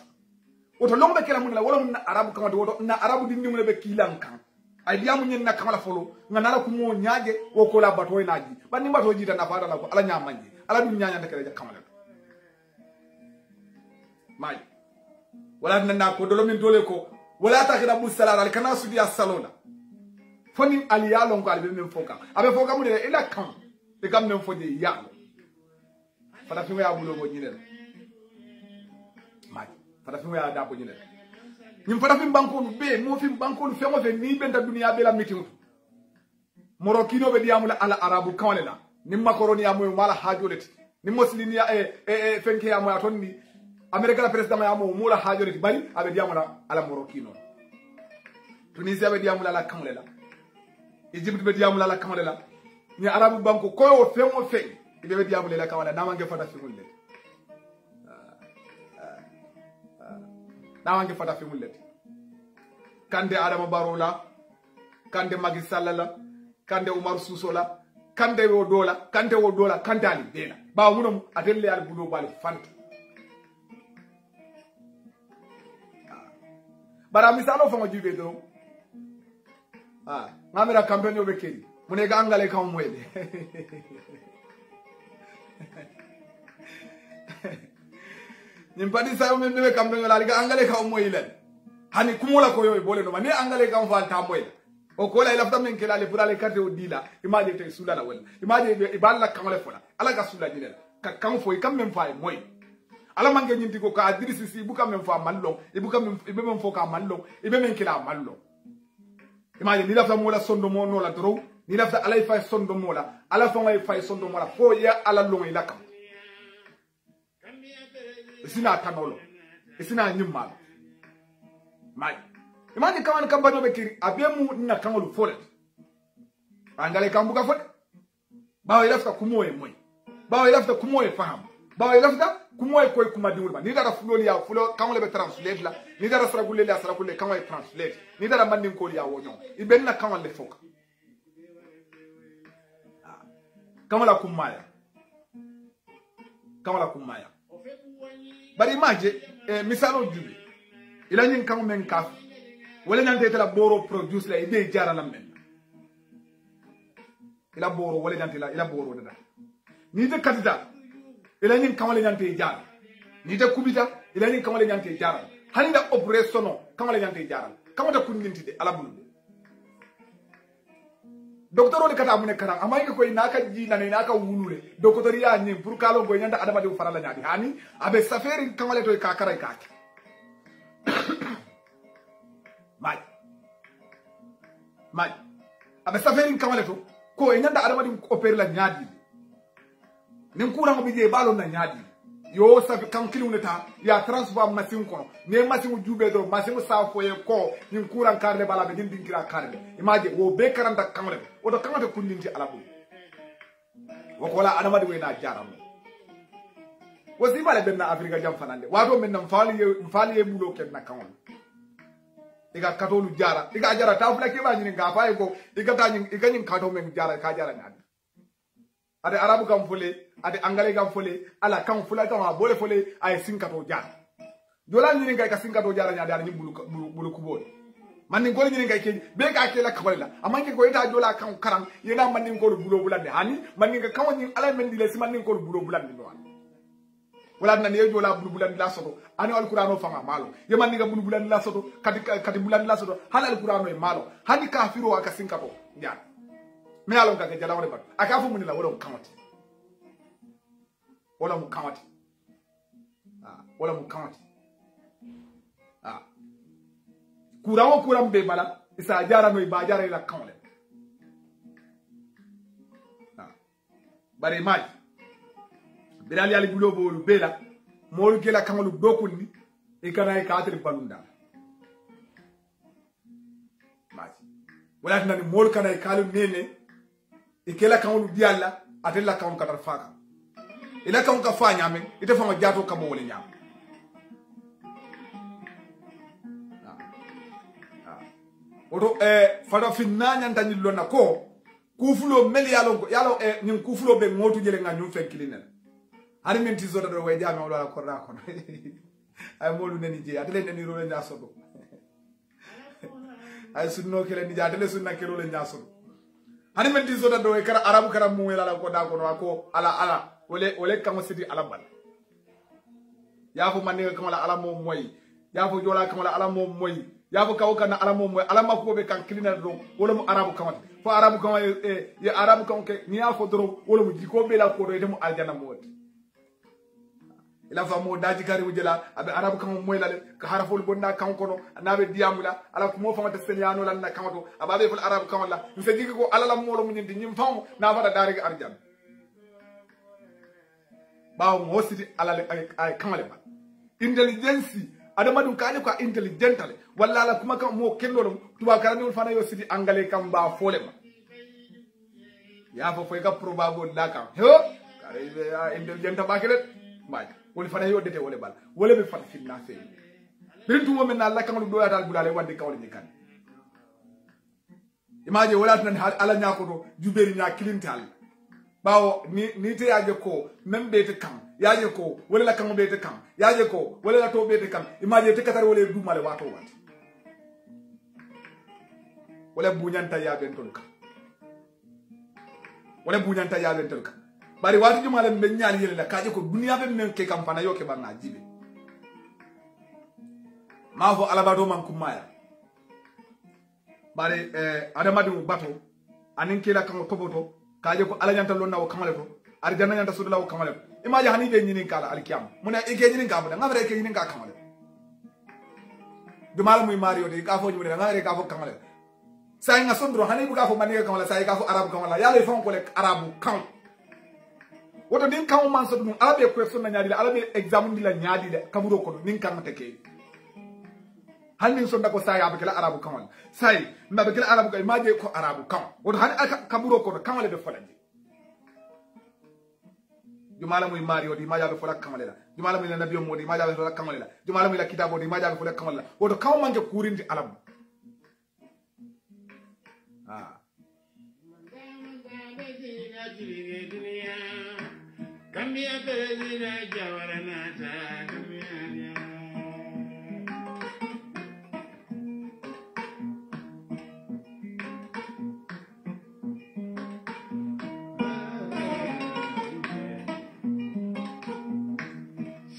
woto lombe kala mun la wala mun arabu kamati woto na arabu dinni mun be kilan kan ay diamu nyen na kamala folo ngana ko mo nyaaje wo ko la bato e naji bani bato jita na fada la ko ala nyamanje ala dum nyaanya de kala kamala may wala nanna ko dolo min dole ko wala ta kida bu salala kana sudi as-salona foni ali ya lon ko ali be men foka abe foka mu de ila kan e kam men fodi ya fada fi ya bulo go nyine may fada fi ya da ko nyine ñim fata fim banko lu be mo fim banko lu fengo fe ni benta dunia be la meeting morokino be diamula ala arabu kawle la ni makoroni ya moy mala hajoleti ni muslimi ya fenke ya moy atonni america la president ya mo mula hajoleti bari abe diamula ala morokino tunisia be diamula ala kawle la egypte be diamula ala kawle la ni arabu banko koyo fengo fe be diamula la kawle na mangi fata fimulle na wangi fata fimulle kande adama barola kande Macky Sall la kande Umar Suso la kande wo dola kande ali dela ba munum atelle al bulo bal fantu bara misalo fango jibe do ngamira campagne obe kedi mune ga angale kam moyde nimpadi sayo men be campagne la ga angale kam moyle hani kumola ko yoy bole no ma ni angale kam fa ta moyle o ko la ilafta men kala le pour aller carte o dila image te sula la wala image iballa kamale fola ala ga sula dile ka kam fo kam men fa moy ala mangi nyindi ko ka adrisi si bu kam men fa mallo ibu kam ibe men fo ka mallo ibe men kila mallo image ni lafta mola sondo mo no la dro ni lafta ala fa sondo mola ala fa ngai fa sondo mola fo ya ala lo ngai lakam isina tanolo isina nyimma mai imani kawan kambanyo be kiri abemu na kangolu folet angale kambuka folet bawo ilafta kumoye moy bawo ilafta kumoye faham bawo ilafta kumoye koy kuma diwulba ni dara fuloli ya fulo kangole be translate la ni dara saragulle la saragulle kangole translate ni dara mandin ko ya wonyo ibenna kangole foka kamala kumaya bari maje misalo jubi ila nyin kangu men kaf wala nyante tala boro produce la ide jara la men ila boro wala nyante la ila boro dada ni de katita ila nyin kangu le nyante jara ni de kubita ila nyin kangu le nyante jara hani da operation kangu le nyante jara kangu da kuninti de ala bulu docteur ole kata amune karang amay ko inaka ji na inaka wulule docteur ya nyim pour kalo go nyanda adama de farala nyadi hani abe safari kangu le to ka karay ka Maj abe safari kamale to ko e nyanda adama di opere la nyaadi nin kurango bije balo na nyaadi yo safi kan kiluneta ya transform machine kono ne machine jube do machine sa foye ko nin kuran karle bala be din kira karle imaje wo be karanta kamale o do kamate kundinti alabu wakola adama di wena jaram wasi bale benna afrika jam fanande wato men nam fali bulo ken na kamon iga katolu jara iga jara tafula ke ba nyini ga fa ko iga tanyi iga nyin kato men jara ka jara nyadi ade arabu kam fole ade angale kam fole ala kam fula kam bole fole ay sinkato jara dola nyini ga ka sinkato jara nyadi ada ni bulu kubol man ni ko nyini ga ke be ka ke la kabala amanke ko ita dola kam karam yena man ni ko bulo bulande hani man ni ga kam ni ala men dile si man ni ko bulo bulande no wala nan ye jola bulbulan la soto ani alqur'ano fanga malo ye man nga bulbulan la soto kati bulan la soto hal alqur'ano e malo hani kafiru aka sinkato ya me alon ka jala wala bat aka fu munila wala kamati wala mu kamati wala mu kamati kurawo kuram be mala isa jara no ba jara la kamale bare mai birali ali bulo bolu bela molu kela kamalu dokuni e kana e kaatri balunda maji wala nani molu kana e kalu nene e kela kamalu dialla atella kam katar faka ila kam ka fa nyame ite fa ma jato kam wala nyam oto fada finna nyanta ni lonna ko kufulo meli yalo nyin kufulo be ngotu jele nga nyum fekkilinel ani men tizoda do way jami wala ko na ko ay molu neni je adele neni ro nya sodo ay sunno kele ni jadele sunna kelo le nya sodo ani men tizoda do way kara arabu kara mu wala ko da ko ala wole kam sidi ala bal ya fo manne kam ala mom moy ya fo jola kam ala mom moy ya fo kaw kana ala mom moy ala makko be kan kilina do wala mu arabu kamat fo arabu kam ya arabu kam ke ni ya fo do wala mu jiko be la ko do dem aljana mo ila famo daji kari wujela abe arabu kan moyla ka harafol bonna kan kono nabe diamula ala ko mo famata senyano lan na kanto ababe ful arabu kan la nse jigi ko ala la molo mun ndi nyim fam na fata dari ga arjan bawo mo siti ala ay kamale ba intelligence adama dum kani ko intelligentale walla ala kuma kan mo kendolum tuba karani fana yo siti angale kam ba fole ba ya fo ka probable la kan ho kare intelligent ba kele ma woni fana yo dete wole bal wole be fata finna fe bintu mo men alla kan do yatal bulale wande kawle ni kan imaje wala tan ala nyako to juberi nya kilintal bawo ni te yaje ko membe te kam yaje ko wala la kam be te kam yaje ko wala la to be te kam imaje te katar wala du male wato wat wala buñanta ya ben tolka wala buñanta ya ben tolka bari wati jumala be nyaali yele la kaje ko dunya be men ke kam fana yoke barna jibe ma fo alabado man kumaya bari adamadu bato anin kila kan toboto kaje ko ala nyanta lonna o kamale to ar janna nyanta sudula o kamale imaje hani be nyinin kala alkiyam muna ike nyinin ka muna ngabere ke nyinin ka kamale dumal muy mario de ka fo nyude ngare ka fo kamale say nga sondro hani bu ka fo maniga kamale say ka fo arab kamala yalla fon ko lek arabu kam woto din kam man so dum arabe question na nyaadi la arabe exam di la nyaadi de kaburo ko nin kan take hannin sonda ko say abakela arabu kamal say mbabakela arabu kay maje ko arabu kam woto hani kaburo ko kamale be falaji jumala muy mario di maja be fola kamale la jumala muy nabiyo modi maja be fola kamale la jumala muy la kitabo di maja be fola kamale la woto kam manje kurindi alam Kambia bezina jawaranata kambia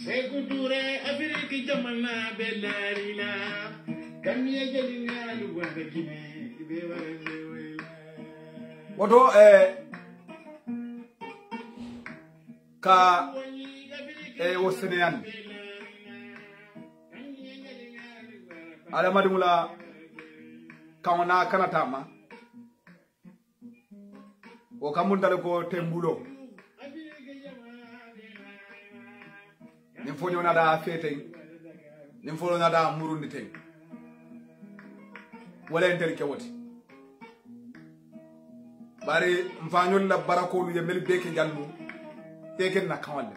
Sekudure Afriki jamana belarila kambia jalina luwanga kimi bewarale woto ka wo seneyan alamadumula kawana kanatama o kamundale ko tembulo nim fonyo nada fete nim fonyo nada murundi ten wala enter ke woti bari mfanyol la barakolu ye mel beke jallu teken na kawale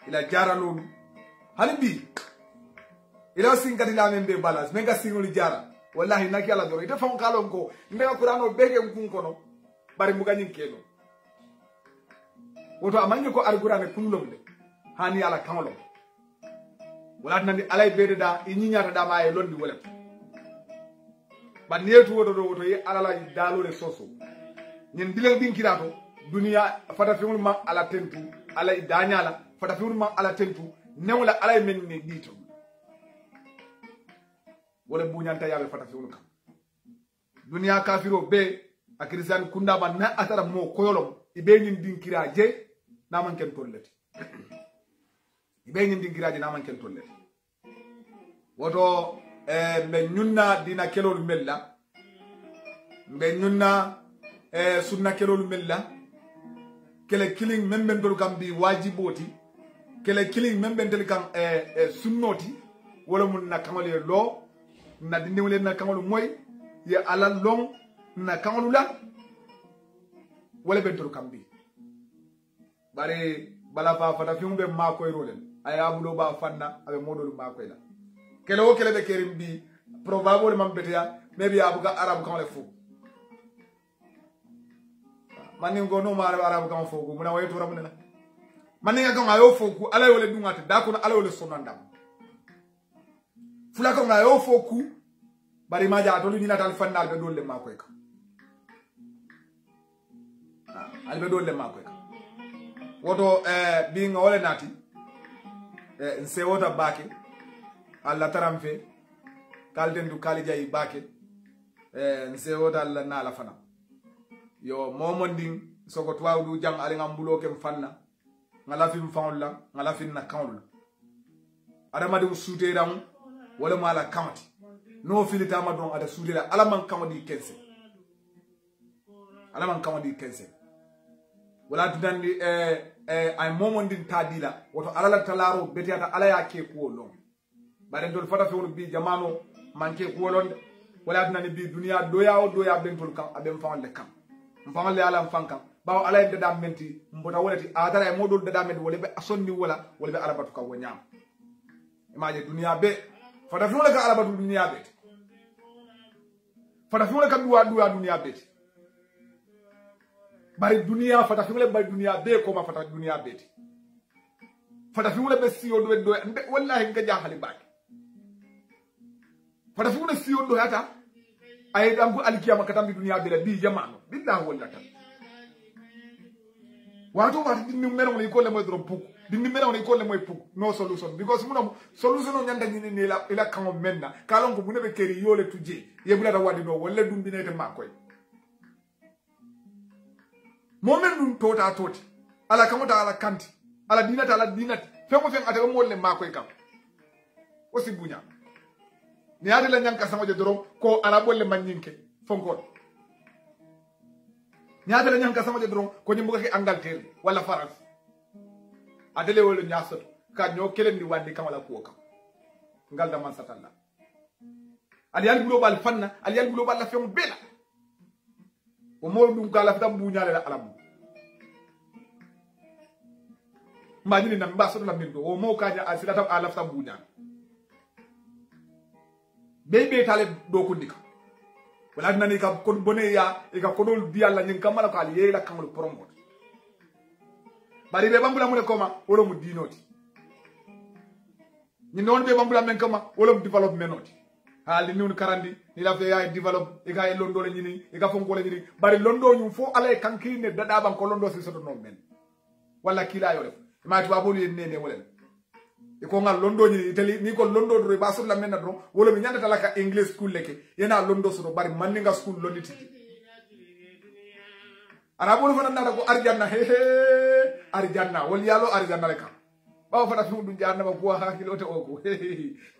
ila jara lolu halibi ila singati la membe balance menga singoli jara wallahi naki ala doro ite fon kalon ko ndega qur'ano beke mkun kono bari muganyin keno woto amangi ko argurane kunlomde hani ala kawlo wala nandi alay bede da inyinyata da maye londi wala ban netu woto ye ala la dalore soso nyen dilal din kirato dunia fata fiul ma ala tentu ala idanyala fata fiul ma ala tentu newla ala men ne dito wala bunyanta yabe fata fiul kam dunia kafiro be akrisan kunda man na atara mo koyolom ibe nyin din kiraje na man ken tolleti ibe nyin din kiraje na man ken tolleti woto mbe nyunna dina kelol mella mbe nyunna sunna kelol mella kele killing memben dol gambi wajiboti kele killing memben del kan sunnoti wala mun na kamale lo na dindi wala na kamalu moy ya ala long na kamalu la wala ben dol gambi bare bala fa fata fiumbe ma koy rolen ay abulo ba fanna abe modol ma koy la kele o kele be kerim bi probable mam betia maybe abuga arab kamale fu manin go no mara arabu kan fogu muna wayeto ramuna manin ga ayo fogu ala yole dungata da ko ala yole sonandam fula ko ayo fogu bari maja to ni natal fannal be dolle makoy ka albe dolle makoy ka woto bi nga wala nati nse wota bake alla taramfe kalden du kalija yi bake nse wota alla nala fana yo momonding soko twawdu jang ali ngam bulo kem fanna ngala fi mfaul la ngala fi na kaul adama de suute ram wala mala kamati no filita ma don ada suute la ala man kamadi kense ala man kamadi kense wala dandi ay momondin tadila woto ala la talaro betiata ala ya ke ko lon bare dol fata fe bi jamano manke ko lon wala dandi bi dunia doya bentol kan abem fawle kan mfawle ala mfankan bawo ala en dada menti mbota wolati adara e modol dada menti wala be asonni wala be alabatu ka wonyam imaje dunia be fata fi wala ka alabatu dunia be fata fi wala ka duwa dunia be bari dunia fata fi wala bari dunia be ko ma fata dunia be fata fi wala be siyo do wallahi nga jahali baki fata fi wala siyo do hata ay dangu alkiyama katambi dunia be la bi jamano billahi wallahi wato dinni mero ni ko le moy drop puk dinni mero ni ko le moy puk no solution because muna solution on nyanda ni ni ila kan menna kalon ko bunebe keri yole tuje ye bulata wadi no wala dum binete makoy momen dum tota toti ala kamota ala kanti ala dinati femo fen ata mo le makoy kam o si bunya ni ade la nyanka sama je dorom ko ala bolle manyinke fonkon nyaata la ñanka sama de dron ko ñu mbuga ki Angleterre wala France adele wala ñaasoto ka ñoo kelen di wandi kamala ko kam ngal da man satalla al yal global fanna al yal global la fem bela o mo dum kala fa bu ñaale la alam ma ni na mba so la min do o mo ka nya asila tam ala fa bu ñaan bebe tale do ko ndika wala nani ka ko boné ya e ka ko dol di alla nyin kamala ko ali yela kamul promo bari be bambula mu ne koma wala mu dinoti ni non be bambula men kama wala mu development noti hali ni un karandi ni la fe ya develop e ga londo le nyini e ga fonko le nyini bari londo ñu fo ala kankiri ne dada ban ko londo si soto non men wala kila yo def ma tuba bolu ne wala e ko ngal londo ni teli ni ko londo do ba so la men do wala mi nyanda talaka english school leke yena londo so bari manninga school londiti ara bolu fana nada ko arjanna arjanna wal yalo arjanna leka ba fata fi dum janna ba ko hakilo te ogo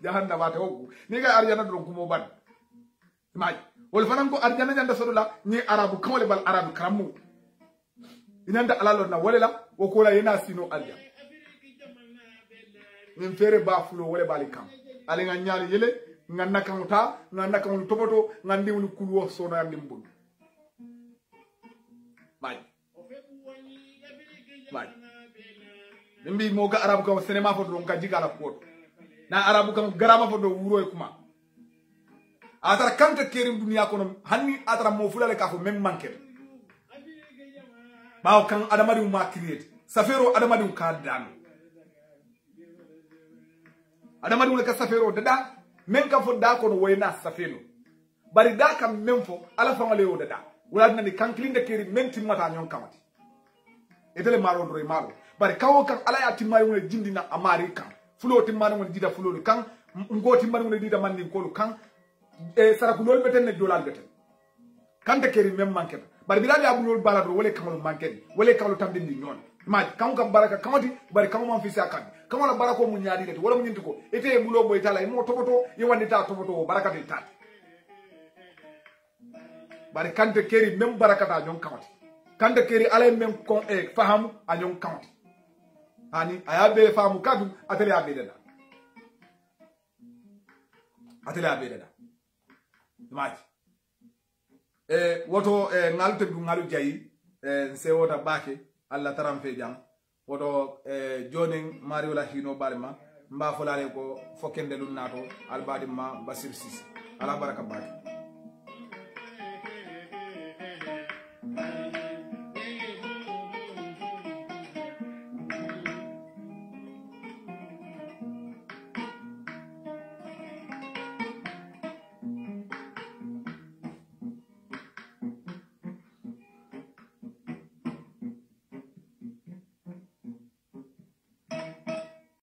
jahanna ba te ogo ni ga arjanna do ko mo ban maaj wal fana ko arjanna nyanda so la ni arabu kamole bal arabu karamu inanda alalo na wala wo ko la yena sino arjanna min fere ba fulo wala bali kam ale nga nyaali yele nga nakamuta nga nakamu topoto nga ndiwul kulwo sono yam dimbul bay mbi mo ga arabu kam cinema fo don ka jigala ko na arabu kam garama fo do wuro e kuma atara kanta kerim dunya kono hanni atara mo fulale ka fo même manquer baw kan adamadi ma create safero adamadi ka dan adamadi wala ka safero dada men ka fo da kono wayna safeno bari da kam men fo ala fa ngale o dada wala nani kanklinde keri men timmata nyon kamati etele maro do maro bari kawo kan ala ya timma wona jindina amari kan fulo timma wona dida fulo kan ngoti man wona dida man ni ko kan e saraku lol beten ne dolal beten kan de keri men manke bari bilal ya bulol balado wala kamol manke wala kamol tambindi non ma kan kam baraka kamati bari kam man fi sakan kam la barako mu nyaadi de wala mu nyinti ko ete bulo boy tala mo toboto e wandi ta toboto baraka de tat bari kante keri même barakata ñon kamati kante keri ale même kon e faham a ñon kamati ani ayabe fahamu kadu atele abededa maji woto ngal te ngalu jayi se wota bake alla taramfe jam woto joning mario la hino balma mba folale ko fokende lun nato albadi ma basir sis ala baraka bake